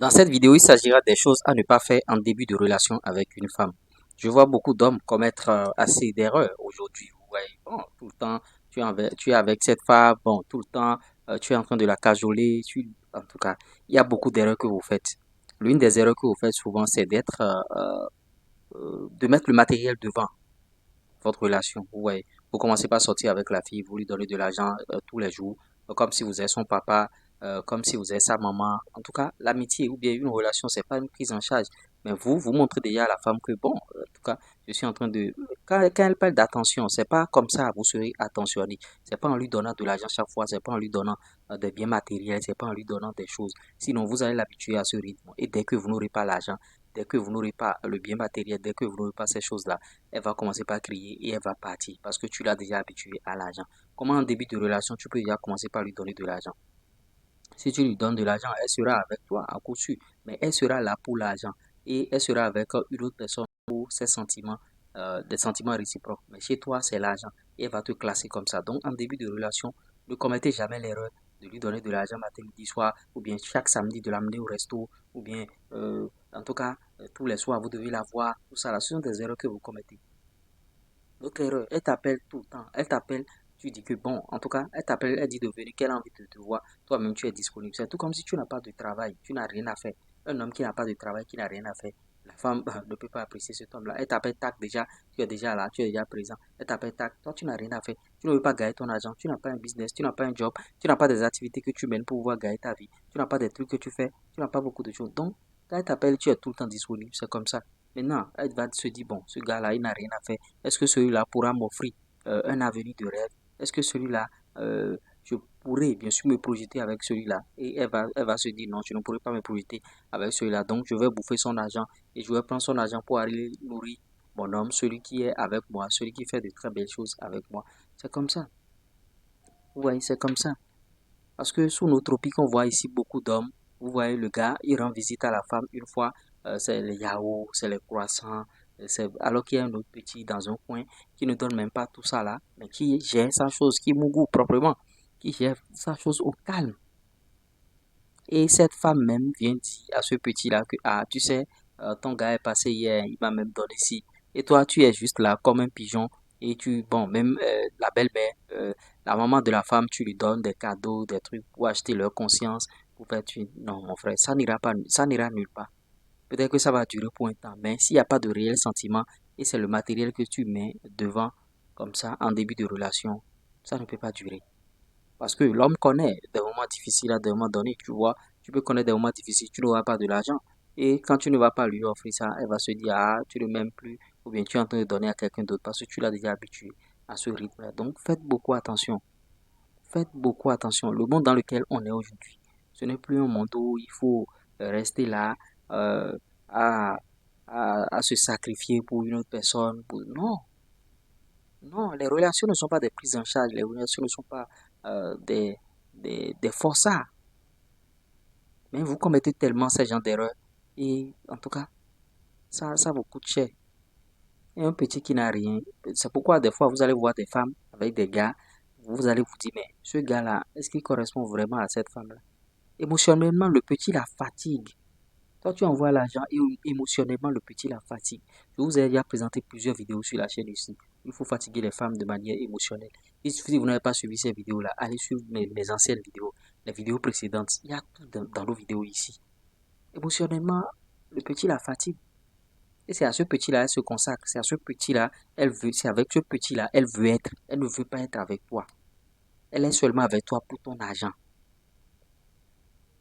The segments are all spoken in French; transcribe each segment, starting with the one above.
Dans cette vidéo, il s'agira des choses à ne pas faire en début de relation avec une femme. Je vois beaucoup d'hommes commettre assez d'erreurs aujourd'hui. Vous voyez, bon, tout le temps, tu es avec cette femme, bon, tout le temps, tu es en train de la cajoler. En tout cas, il y a beaucoup d'erreurs que vous faites. L'une des erreurs que vous faites souvent, c'est de mettre le matériel devant votre relation. Vous voyez, vous commencez pas à sortir avec la fille, vous lui donnez de l'argent tous les jours, comme si vous êtes son papa, comme si vous êtes sa maman. En tout cas, l'amitié ou bien une relation, c'est pas une prise en charge. Mais vous montrez déjà à la femme que bon, en tout cas, je suis en train de. Quand elle parle d'attention, c'est pas comme ça, vous serez attentionné. C'est pas en lui donnant de l'argent chaque fois, c'est pas en lui donnant des biens matériels, c'est pas en lui donnant des choses. Sinon, vous allez l'habituer à ce rythme. Et dès que vous n'aurez pas l'argent, dès que vous n'aurez pas le bien matériel, dès que vous n'aurez pas ces choses-là, elle va commencer par crier et elle va partir parce que tu l'as déjà habituée à l'argent. Comment en début de relation, tu peux déjà commencer par lui donner de l'argent. Si tu lui donnes de l'argent, elle sera avec toi à coup sûr, mais elle sera là pour l'argent et elle sera avec une autre personne pour ses sentiments, des sentiments réciproques. Mais chez toi, c'est l'argent et elle va te classer comme ça. Donc, en début de relation, ne commettez jamais l'erreur de lui donner de l'argent matin, midi, soir, ou bien chaque samedi de l'amener au resto, ou bien, en tout cas, tous les soirs, vous devez la voir. Tout ça, là, ce sont des erreurs que vous commettez. L'autre erreur, elle t'appelle tout le temps. Elle t'appelle, tu dis que bon, en tout cas, elle t'appelle, elle dit de venir, qu'elle a envie de te voir. Toi-même, tu es disponible. C'est tout comme si tu n'as pas de travail, tu n'as rien à faire. Un homme qui n'a pas de travail, qui n'a rien à faire, la femme ne peut pas apprécier cet homme-là. Elle t'appelle, tac, déjà, tu es déjà là, tu es déjà présent. Elle t'appelle, tac, toi, tu n'as rien à faire. Tu ne veux pas gagner ton argent, tu n'as pas un business, tu n'as pas un job, tu n'as pas des activités que tu mènes pour pouvoir gagner ta vie. Tu n'as pas des trucs que tu fais, tu n'as pas beaucoup de choses. Donc, quand elle t'appelle, tu es tout le temps disponible. C'est comme ça. Maintenant, elle va se dire, bon, ce gars-là, il n'a rien à faire. Est-ce que celui-là pourra m'offrir un avenir de rêve? Est-ce que celui-là, je pourrais bien sûr me projeter avec celui-là? Et elle va se dire, non, je ne pourrais pas me projeter avec celui-là. Donc, je vais bouffer son argent et je vais prendre son argent pour aller nourrir mon homme, celui qui est avec moi, celui qui fait de très belles choses avec moi. C'est comme ça. Vous voyez, c'est comme ça. Parce que sous nos tropiques, on voit ici beaucoup d'hommes. Vous voyez, le gars, il rend visite à la femme une fois, c'est les yaourts, c'est les croissants, alors qu'il y a un autre petit dans un coin qui ne donne même pas tout ça là, mais qui gère sa chose, qui mougou proprement, qui gère sa chose au calme. Et cette femme même vient dire à ce petit-là que, ah, tu sais, ton gars est passé hier, il m'a même donné ci. Et toi, tu es juste là comme un pigeon. Et bon, même la belle-mère, la maman de la femme, tu lui donnes des cadeaux, des trucs pour acheter leur conscience, pour faire tu. Non, mon frère, ça n'ira pas, ça n'ira nulle part. Peut-être que ça va durer pour un temps, mais s'il n'y a pas de réel sentiment et c'est le matériel que tu mets devant, comme ça, en début de relation, ça ne peut pas durer. Parce que l'homme connaît des moments difficiles à des moments donnés, tu vois. Tu peux connaître des moments difficiles, tu n'auras pas de l'argent. Et quand tu ne vas pas lui offrir ça, elle va se dire, ah, tu ne m'aimes plus, ou bien tu es en train de donner à quelqu'un d'autre parce que tu l'as déjà habitué à ce rythme-là. Donc, faites beaucoup attention. Faites beaucoup attention. Le monde dans lequel on est aujourd'hui, ce n'est plus un monde où il faut rester là euh, à, à se sacrifier pour une autre personne. Non, non, les relations ne sont pas des prises en charge, les relations ne sont pas des forçats. Mais vous commettez tellement ce genre d'erreurs. Et en tout cas, ça vous coûte cher. Et un petit qui n'a rien. C'est pourquoi des fois, vous allez voir des femmes avec des gars. Vous allez vous dire, mais ce gars-là, est-ce qu'il correspond vraiment à cette femme-là? Émotionnellement, le petit la fatigue. Toi, tu envoies l'argent et émotionnellement, le petit la fatigue. Je vous ai déjà présenté plusieurs vidéos sur la chaîne ici. Il faut fatiguer les femmes de manière émotionnelle. Et si vous n'avez pas suivi ces vidéos-là, allez suivre mes anciennes vidéos, les vidéos précédentes. Il y a tout dans nos vidéos ici. Émotionnellement, le petit la fatigue. Et c'est à ce petit-là, elle se consacre. C'est à ce petit-là, elle veut, c'est avec ce petit-là, elle veut être. Elle ne veut pas être avec toi. Elle est seulement avec toi pour ton argent.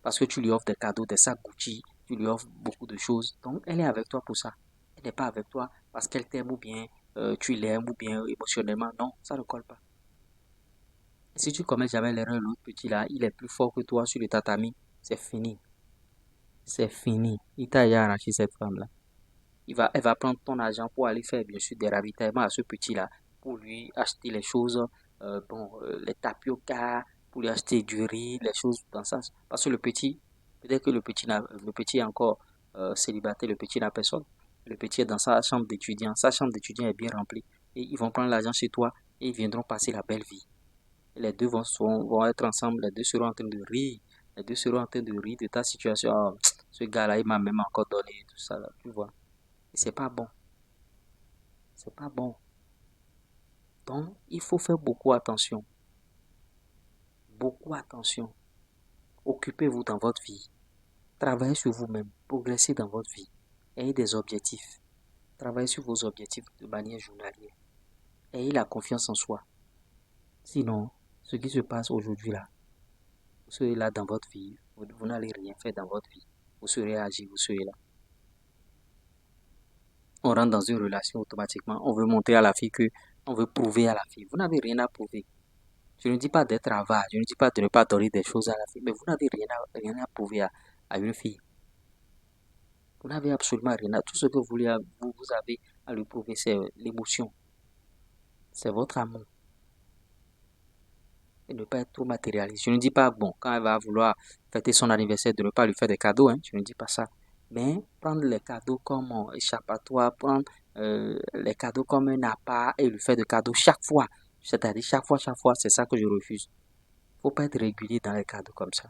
Parce que tu lui offres des cadeaux, des sacs Gucci, tu lui offres beaucoup de choses. Donc, elle est avec toi pour ça. Elle n'est pas avec toi parce qu'elle t'aime ou bien tu l'aimes ou bien émotionnellement. Non, ça ne colle pas. Et si tu commets jamais l'erreur, l'autre petit là, il est plus fort que toi sur le tatami, c'est fini. C'est fini. Il t'a déjà arraché cette femme-là. Elle va prendre ton argent pour aller faire bien sûr des ravitaillements à ce petit-là, pour lui acheter les choses, les tapioca, pour lui acheter du riz, les choses dans ça. Parce que le petit, peut-être que le petit est encore célibataire, le petit n'a personne. Le petit est dans sa chambre d'étudiant. Sa chambre d'étudiant est bien remplie. Et ils vont prendre l'argent chez toi et ils viendront passer la belle vie. Et les vont être ensemble, les deux seront en train de rire. Les deux seront en train de rire de ta situation. Ce gars-là, il m'a même encore donné tout ça, là, tu vois. Et c'est pas bon. C'est pas bon. Donc, il faut faire beaucoup attention. Beaucoup attention. Occupez-vous dans votre vie. Travaillez sur vous-même. Progressez dans votre vie. Ayez des objectifs. Travaillez sur vos objectifs de manière journalière. Ayez la confiance en soi. Sinon, ce qui se passe aujourd'hui là, vous serez là dans votre vie, vous n'allez rien faire dans votre vie. Vous serez âgé, vous serez là. On rentre dans une relation automatiquement. On veut montrer à la fille que, on veut prouver à la fille. Vous n'avez rien à prouver. Je ne dis pas d'être avare, je ne dis pas de ne pas donner des choses à la fille, mais vous n'avez rien à prouver à une fille. Vous n'avez absolument rien à. Tout ce que vous avez à lui prouver, c'est l'émotion. C'est votre amour. Et ne pas être trop matérialiste. Je ne dis pas, bon, quand elle va vouloir fêter son anniversaire, de ne pas lui faire des cadeaux, hein, je ne dis pas ça. Mais prendre les cadeaux comme échappatoire, prendre les cadeaux comme un appât et lui faire des cadeaux chaque fois. C'est-à-dire chaque fois, c'est ça que je refuse. Faut pas être régulier dans les cadeaux comme ça.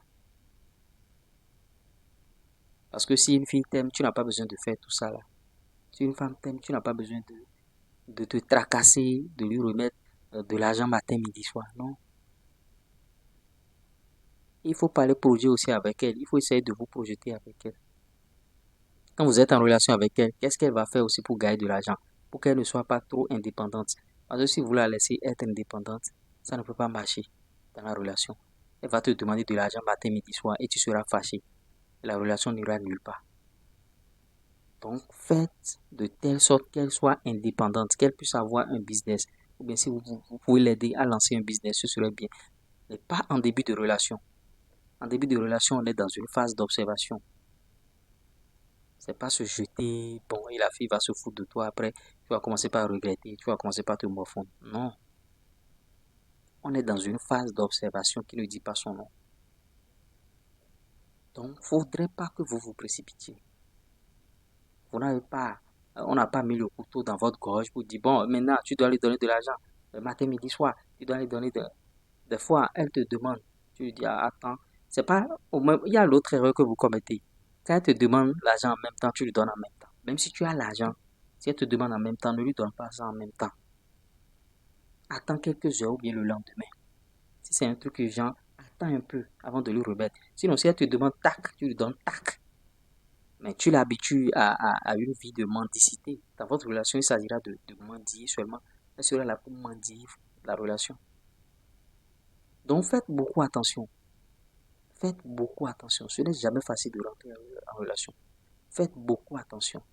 Parce que si une fille t'aime, tu n'as pas besoin de faire tout ça là. Si une femme t'aime, tu n'as pas besoin de te tracasser, de lui remettre de l'argent matin, midi, soir. Non. Il faut parler projet aussi avec elle. Il faut essayer de vous projeter avec elle. Quand vous êtes en relation avec elle, qu'est-ce qu'elle va faire aussi pour gagner de l'argent? Pour qu'elle ne soit pas trop indépendante. Parce que si vous la laissez être indépendante, ça ne peut pas marcher dans la relation. Elle va te demander de l'argent matin, midi, soir et tu seras fâché. La relation n'ira nulle part. Donc, faites de telle sorte qu'elle soit indépendante, qu'elle puisse avoir un business. Ou bien si vous pouvez l'aider à lancer un business, ce serait bien. Mais pas en début de relation. En début de relation, on est dans une phase d'observation. C'est pas se jeter, bon, et la fille va se foutre de toi après. Tu vas commencer par regretter, tu vas commencer par te morfondre. Non. On est dans une phase d'observation qui ne dit pas son nom. Donc, faudrait pas que vous vous précipitiez. Vous n'avez pas, on n'a pas mis le couteau dans votre gorge pour dire, bon, maintenant, tu dois lui donner de l'argent. Le matin, midi, soir, tu dois lui donner des fois, elle te demande, tu lui dis, ah, attends, c'est pas, il y a l'autre erreur que vous commettez. Quand elle te demande l'argent en même temps, tu lui donnes en même temps. Même si tu as l'argent, si elle te demande en même temps, ne lui donne pas ça en même temps. Attends quelques heures ou bien le lendemain. Si c'est un truc urgent, attends un peu avant de lui remettre. Sinon, si elle te demande tac, tu lui donnes tac. Mais tu l'habitues à une vie de mendicité. Dans votre relation, il s'agira de mendier seulement. Elle sera là pour mendier la relation. Donc faites beaucoup attention. Faites beaucoup attention. Ce n'est jamais facile de rentrer en relation. Faites beaucoup attention.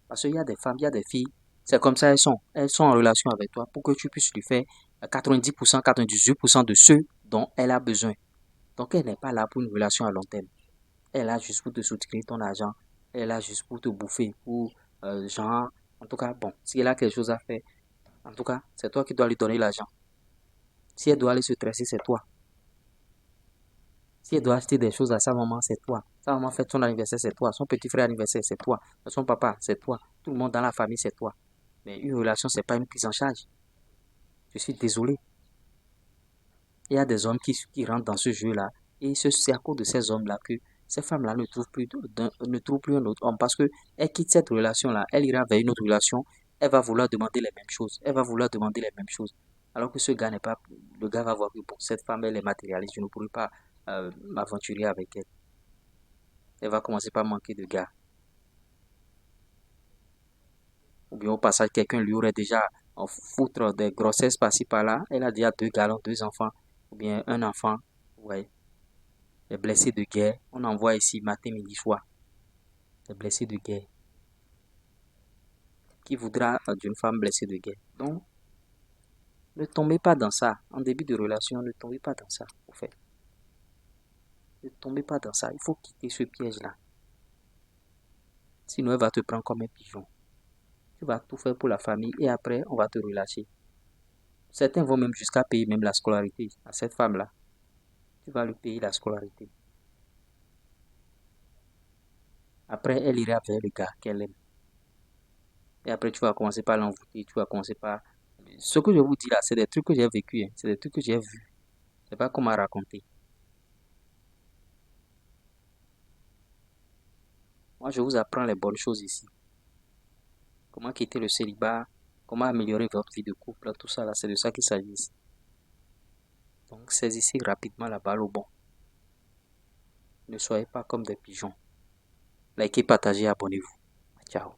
Parce qu'il y a des femmes, il y a des filles, c'est comme ça elles sont. Elles sont en relation avec toi pour que tu puisses lui faire 90%, 98% de ce dont elle a besoin. Donc elle n'est pas là pour une relation à long terme. Elle est là juste pour te soutirer ton argent. Elle est là juste pour te bouffer. Pour genre, en tout cas, bon, si elle a quelque chose à faire, en tout cas, c'est toi qui dois lui donner l'argent. Si elle doit aller se tresser, c'est toi. Si elle doit acheter des choses à sa maman, c'est toi. Sa maman fête son anniversaire, c'est toi. Son petit frère anniversaire, c'est toi. Son papa, c'est toi. Tout le monde dans la famille, c'est toi. Mais une relation, c'est pas une prise en charge. Je suis désolé. Il y a des hommes qui rentrent dans ce jeu-là. Et c'est à cause de ces hommes-là que ces femmes-là ne trouvent plus un autre homme. Parce que elle quitte cette relation-là. Elle ira vers une autre relation. Elle va vouloir demander les mêmes choses. Elle va vouloir demander les mêmes choses. Alors que ce gars n'est pas. Le gars va voir que bon, cette femme, elle est matérialiste. Je ne pourrai pas m'aventurer avec elle. Elle va commencer par manquer de gars. Ou bien au passage, quelqu'un lui aurait déjà en foutre des grossesses par-ci par-là. Elle a déjà 2 galons, 2 enfants. Ou bien un enfant. Ouais. Les blessés de guerre. On en voit ici matin, midi, soir. Les blessés de guerre. Qui voudra d'une femme blessée de guerre? Donc, ne tombez pas dans ça. En début de relation, ne tombez pas dans ça. Au fait. Ne tombez pas dans ça. Il faut quitter ce piège-là. Sinon, elle va te prendre comme un pigeon. Tu vas tout faire pour la famille et après, on va te relâcher. Certains vont même jusqu'à payer même la scolarité à cette femme-là. Tu vas lui payer la scolarité. Après, elle ira vers le gars qu'elle aime. Et après, tu vas commencer par l'envoûter. Tu vas commencer par... Ce que je vous dis là, c'est des trucs que j'ai vécu. Hein. C'est des trucs que j'ai vus. C'est pas qu'on m'a raconté. Moi, je vous apprends les bonnes choses ici. Comment quitter le célibat, comment améliorer votre vie de couple, tout ça là, c'est de ça qu'il s'agit ici. Donc, saisissez rapidement la balle au bon. Ne soyez pas comme des pigeons. Likez, partagez, abonnez-vous. Ciao.